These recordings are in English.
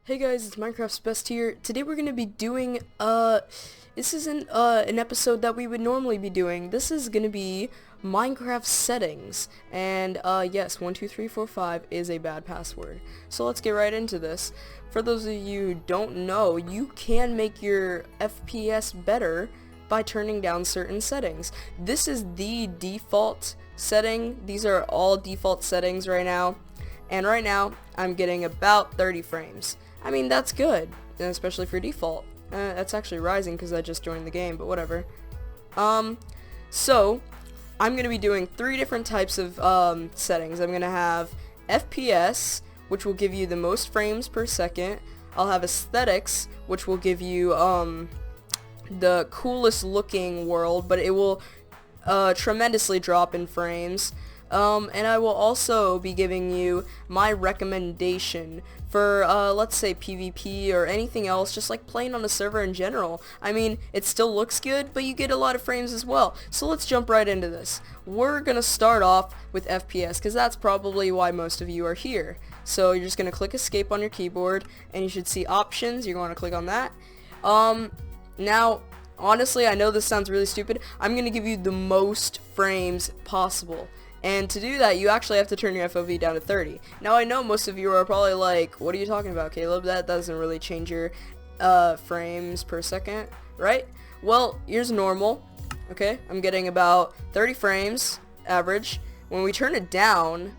Hey guys, it's Minecraft's Best here. Today we're going to be doing, this isn't, an episode that we would normally be doing. This is going to be Minecraft settings. And, yes, 12345 is a bad password. So let's get right into this. For those of you who don't know, you can make your FPS better by turning down certain settings. This is the default setting. These are all default settings right now. And right now, I'm getting about 30 frames. I mean, that's good, especially for default. That's actually rising because I just joined the game, but whatever. So, I'm going to be doing 3 different types of settings. I'm going to have FPS, which will give you the most frames per second. I'll have aesthetics, which will give you the coolest looking world, but it will tremendously drop in frames. And I will also be giving you my recommendation for, let's say PvP or anything else, just like playing on a server in general. I mean, it still looks good, but you get a lot of frames as well. So let's jump right into this. We're gonna start off with FPS, because that's probably why most of you are here. So you're just gonna click escape on your keyboard, and you should see options. You're gonna click on that. Now, honestly, I know this sounds really stupid. I'm gonna give you the most frames possible. And to do that, you actually have to turn your FOV down to 30. Now, I know most of you are probably like, what are you talking about, Caleb? That doesn't really change your frames per second, right? Well, here's normal, okay? I'm getting about 30 frames average. When we turn it down,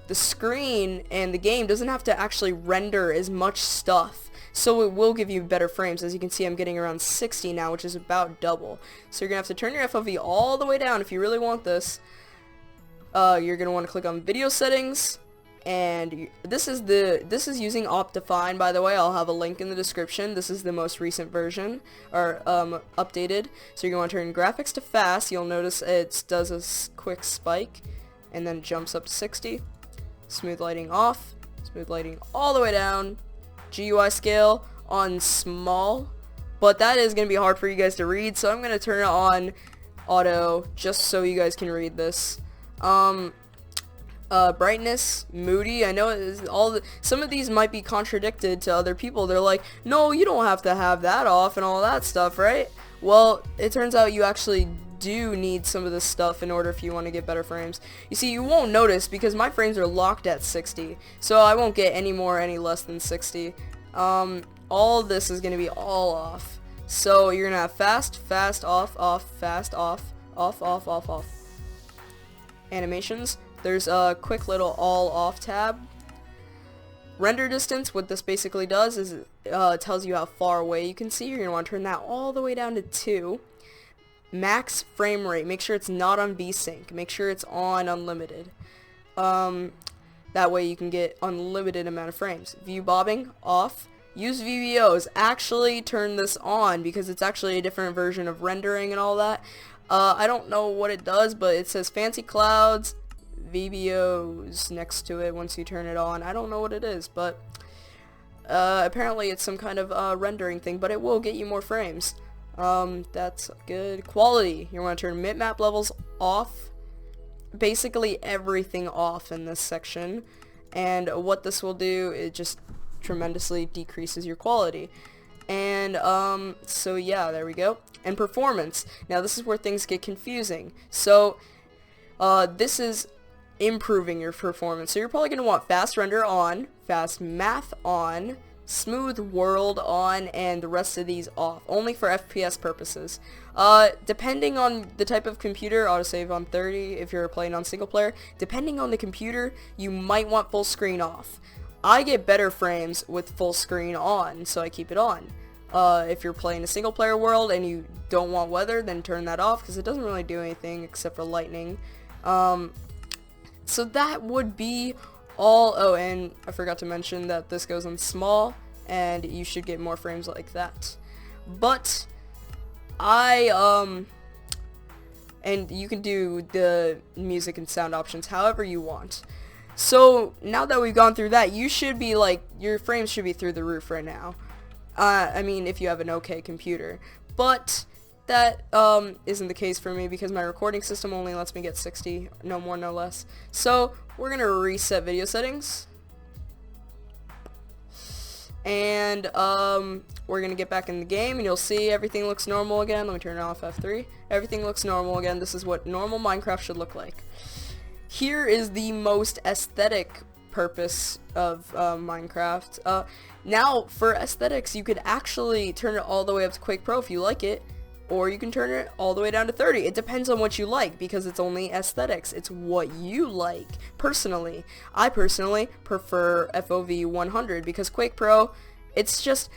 the screen and the game doesn't have to actually render as much stuff. So it will give you better frames. As you can see, I'm getting around 60 now, which is about double. So you're going to have to turn your FOV all the way down if you really want this. You're going to want to click on video settings, and this is using Optifine, by the way. I'll have a link in the description. This is the most recent version, or updated. So you're going to want to turn graphics to fast. You'll notice it does a quick spike and then jumps up to 60. Smooth lighting off, smooth lighting all the way down. GUI scale on small, but that is going to be hard for you guys to read, so I'm going to turn it on auto just so you guys can read this. Brightness, moody. I know some of these might be contradicted to other people. They're like, no, you don't have to have that off and all that stuff, right? Well, it turns out you actually do need some of this stuff in order if you want to get better frames. You see, you won't notice because my frames are locked at 60, so I won't get any more, any less than 60. All this is going to be all off. So you're going to have fast, fast, off, off, fast, off, off, off, off, off. Animations, there's a quick little all off tab. Render distance, what this basically does is it tells you how far away you can see. You're going to want to turn that all the way down to 2. Max frame rate, make sure it's not on VSync. Make sure it's on unlimited. That way you can get unlimited amount of frames. View bobbing, off. Use VBOs. Actually turn this on because it's actually a different version of rendering and all that. I don't know what it does, but it says fancy clouds, VBOs next to it once you turn it on. I don't know what it is, but apparently it's some kind of rendering thing, but it will get you more frames. That's good. Quality, you want to turn bitmap levels off. Basically everything off in this section. And what this will do, it just tremendously decreases your quality. And so yeah, there we go. And performance. Now this is where things get confusing. So this is improving your performance. So you're probably going to want fast render on, fast math on, smooth world on, and the rest of these off. Only for FPS purposes. Depending on the type of computer, autosave on 30 if you're playing on single player. Depending on the computer, you might want full screen off. I get better frames with full screen on, so I keep it on. If you're playing a single player world and you don't want weather, then turn that off because it doesn't really do anything except for lightning. So that would be all. Oh, and I forgot to mention that this goes on small, and you should get more frames like that. But and you can do the music and sound options however you want. So now that we've gone through that, you should be like, your frames should be through the roof right now. I mean, if you have an okay computer. But that isn't the case for me because my recording system only lets me get 60, no more, no less. So we're going to reset video settings. And we're gonna get back in the game, and you'll see everything looks normal again. Let me turn off F3. Everything looks normal again. This is what normal Minecraft should look like. Here is the most aesthetic purpose of Minecraft. Now for aesthetics, you could actually turn it all the way up to Quake Pro if you like it, or you can turn it all the way down to 30. It depends on what you like, because it's only aesthetics. It's what you like. Personally, I personally prefer FOV 100, because Quake Pro, it's just,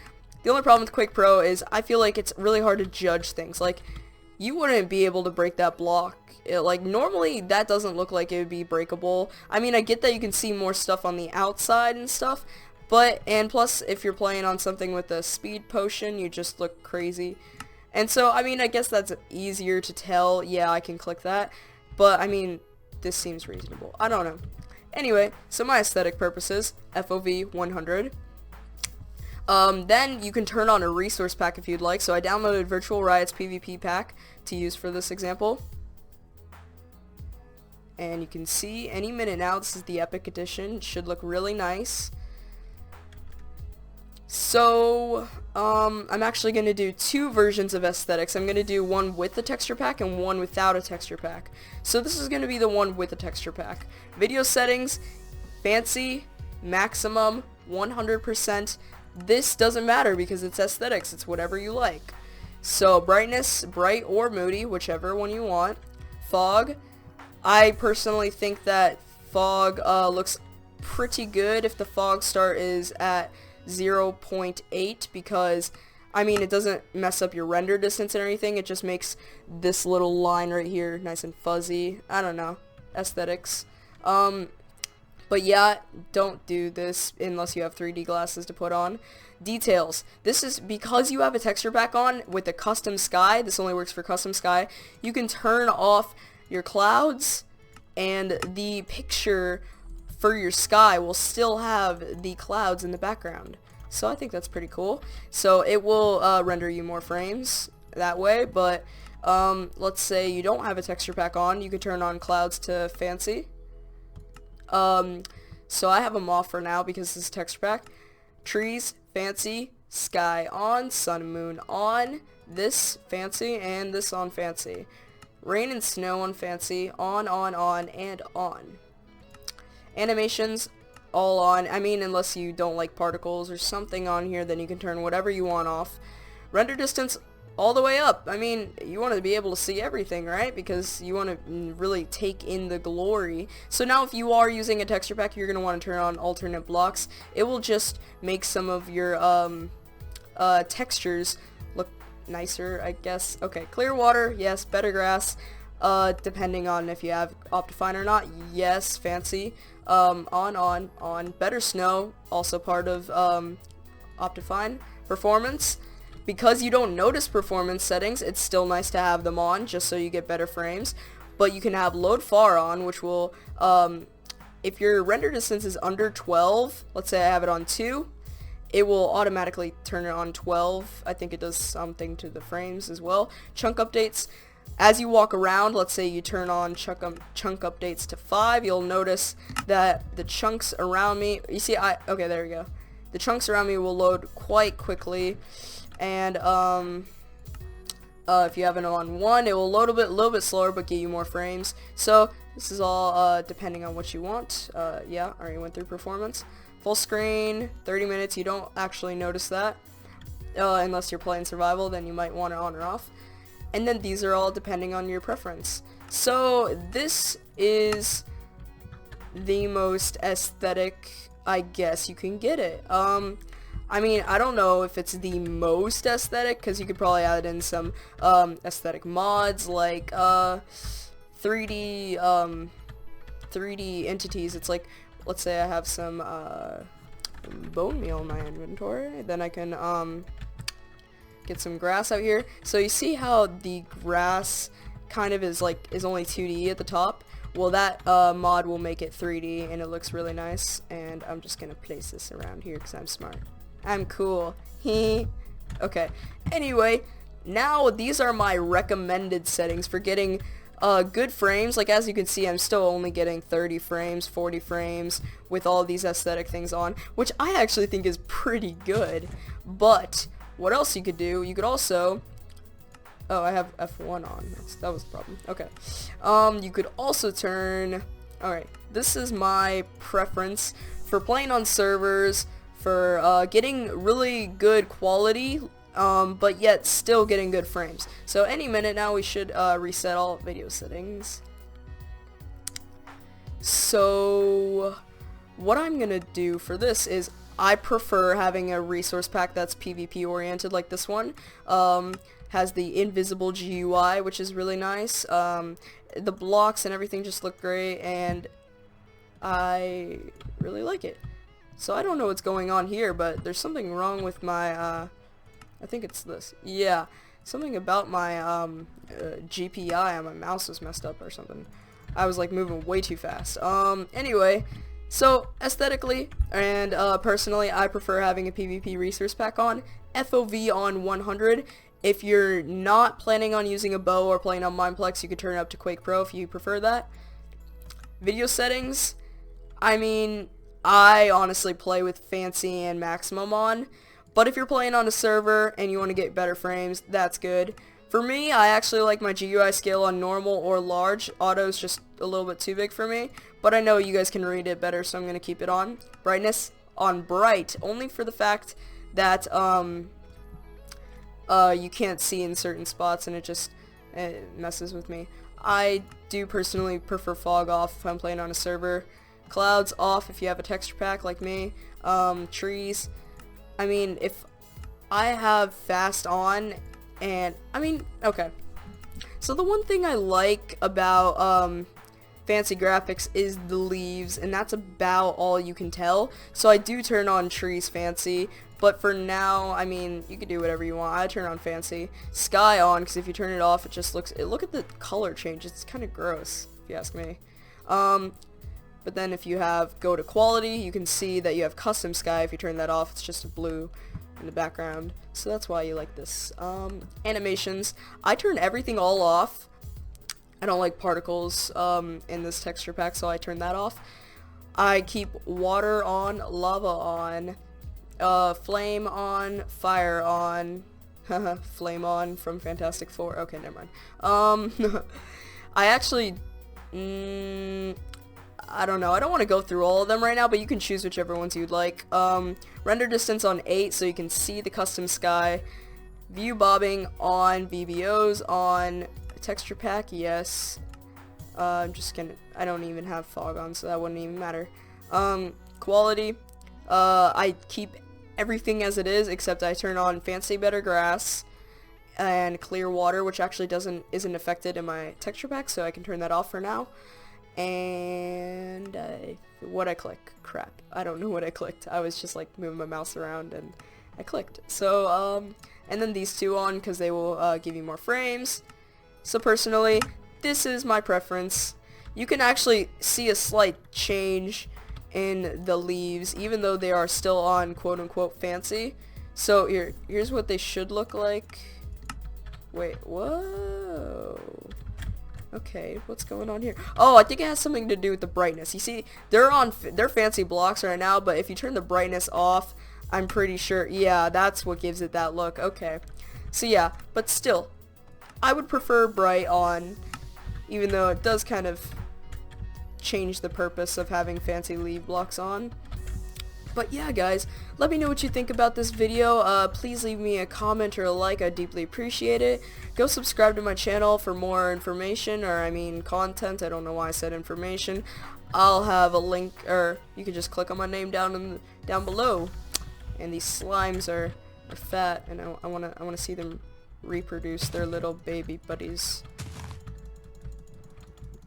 the only problem with Quake Pro is I feel like it's really hard to judge things. Like, you wouldn't be able to break that block. Like, normally that doesn't look like it would be breakable. I mean, I get that you can see more stuff on the outside and stuff, but, and plus, if you're playing on something with a speed potion, you just look crazy. And so, I mean, I guess that's easier to tell. Yeah, I can click that. But, I mean, this seems reasonable. I don't know. Anyway, so my aesthetic purposes, FOV 100. Then you can turn on a resource pack if you'd like. So I downloaded Virtual Riot's PvP pack to use for this example. And you can see any minute now, this is the Epic Edition. It should look really nice. So, I'm actually going to do two versions of aesthetics. I'm going to do one with the texture pack and one without a texture pack. So this is going to be the one with the texture pack. Video settings, fancy, maximum, 100%. This doesn't matter because it's aesthetics. It's whatever you like. So brightness, bright or moody, whichever one you want. Fog, I personally think that fog looks pretty good if the fog start is at 0.8, because I mean, it doesn't mess up your render distance and everything. It just makes this little line right here nice and fuzzy. I don't know, aesthetics. But yeah, don't do this unless you have 3D glasses to put on. Details. This is because you have a texture pack on with a custom sky. This only works for custom sky. You can turn off your clouds, and the picture for your sky will still have the clouds in the background. So I think that's pretty cool. So it will render you more frames that way, but let's say you don't have a texture pack on, you could turn on clouds to fancy. So I have them off for now because this is texture pack. Trees, fancy, sky on, sun and moon on, this fancy, and this on fancy. Rain and snow on fancy, on, and on. Animations, all on. I mean, unless you don't like particles or something on here, then you can turn whatever you want off. Render distance, all the way up. I mean, you want to be able to see everything, right? Because you want to really take in the glory. So now if you are using a texture pack, you're going to want to turn on alternate blocks. It will just make some of your textures look nicer, I guess. Okay, clear water, yes. Better grass, depending on if you have Optifine or not, yes. Fancy, on. Better snow, also part of Optifine. Performance, because you don't notice performance settings, it's still nice to have them on just so you get better frames. But you can have load far on, which will, if your render distance is under 12, let's say I have it on 2, it will automatically turn it on 12. I think it does something to the frames as well. Chunk updates, as you walk around, let's say you turn on chunk updates to 5, you'll notice that the chunks around me, you see, okay, there we go. The chunks around me will load quite quickly. And if you have it on 1, it will load a little bit slower, but get you more frames. So this is all depending on what you want. Yeah, already went through performance. Full screen, 30 minutes. You don't actually notice that unless you're playing survival. Then you might want it on or off. And then these are all depending on your preference. So this is the most aesthetic, I guess you can get it. I mean, I don't know if it's the most aesthetic, because you could probably add in some aesthetic mods like 3D entities. It's like, let's say I have some bone meal in my inventory, then I can get some grass out here. So you see how the grass kind of is only 2D at the top? Well, that mod will make it 3D, and it looks really nice. And I'm just gonna place this around here because I'm smart. I'm cool. Okay. Anyway, now these are my recommended settings for getting good frames. Like, as you can see, I'm still only getting 30 frames, 40 frames with all these aesthetic things on, which I actually think is pretty good. But what else you could do, you could also, oh, I have F1 on, that was the problem. Okay, you could also turn, alright, this is my preference for playing on servers, for getting really good quality, but yet still getting good frames. So any minute now we should reset all video settings. So what I'm gonna do for this is I prefer having a resource pack that's PvP oriented like this one. Has the invisible GUI, which is really nice. The blocks and everything just look great, and I really like it. So I don't know what's going on here, but there's something wrong with my, I think it's this. Yeah, something about my GPI on my mouse was messed up or something. I was like moving way too fast. Anyway, so aesthetically and personally, I prefer having a PvP resource pack on. FOV on 100. If you're not planning on using a bow or playing on Mineplex, you could turn it up to Quake Pro if you prefer that. Video settings, I mean, I honestly play with fancy and maximum on, but if you're playing on a server and you want to get better frames, that's good. For me, I actually like my GUI scale on normal or large. Auto's just a little bit too big for me, but I know you guys can read it better, so I'm going to keep it on. Brightness on bright, only for the fact that you can't see in certain spots and it messes with me. I do personally prefer fog off if I'm playing on a server. Clouds off if you have a texture pack like me. Trees, I mean, if I have fast on, and I mean, okay, so the one thing I like about fancy graphics is the leaves, and that's about all you can tell. So I do turn on trees fancy, but for now, I mean, you can do whatever you want. I turn on fancy. Sky on, because if you turn it off, it just looks, look at the color change, it's kind of gross if you ask me. But then if you go to quality, you can see that you have custom sky. If you turn that off, it's just a blue in the background. So that's why you like this. Animations, I turn everything all off. I don't like particles in this texture pack, so I turn that off. I keep water on, lava on, flame on, fire on, flame on from Fantastic Four. Okay, never mind. I actually, I don't know. I don't want to go through all of them right now, but you can choose whichever ones you'd like. Render distance on 8, so you can see the custom sky. View bobbing on, VBOs on, texture pack, yes. I'm just gonna, I don't even have fog on, so that wouldn't even matter. Quality, I keep everything as it is, except I turn on fancy better grass and clear water, which actually isn't affected in my texture pack, so I can turn that off for now. And what I click, crap, I don't know what I clicked. I was just like moving my mouse around and I clicked. So and then these two on, because they will give you more frames. So personally, this is my preference. You can actually see a slight change in the leaves, even though they are still on quote-unquote fancy. So here's what they should look like. Wait, whoa. Okay, what's going on here? Oh, I think it has something to do with the brightness. You see, they're fancy blocks right now, but if you turn the brightness off, I'm pretty sure, yeah, that's what gives it that look. Okay, so yeah, but still, I would prefer bright on, even though it does kind of change the purpose of having fancy leaf blocks on. But yeah, guys, let me know what you think about this video. Please leave me a comment or a like. I deeply appreciate it. Go subscribe to my channel for more information, or I mean content. I don't know why I said information. I'll have a link, or you can just click on my name down below. And these slimes are fat, and I wanna see them reproduce their little baby buddies.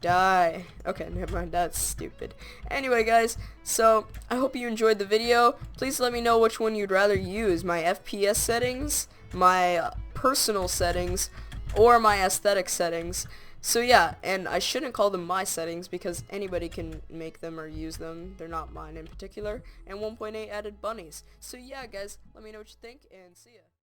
Die. Okay, never mind, that's stupid. Anyway, guys, so I hope you enjoyed the video. Please let me know which one you'd rather use, my FPS settings, my personal settings, or my aesthetic settings. So yeah, and I shouldn't call them my settings because anybody can make them or use them. They're not mine in particular. And 1.8 added bunnies. So yeah, guys, let me know what you think, and see ya.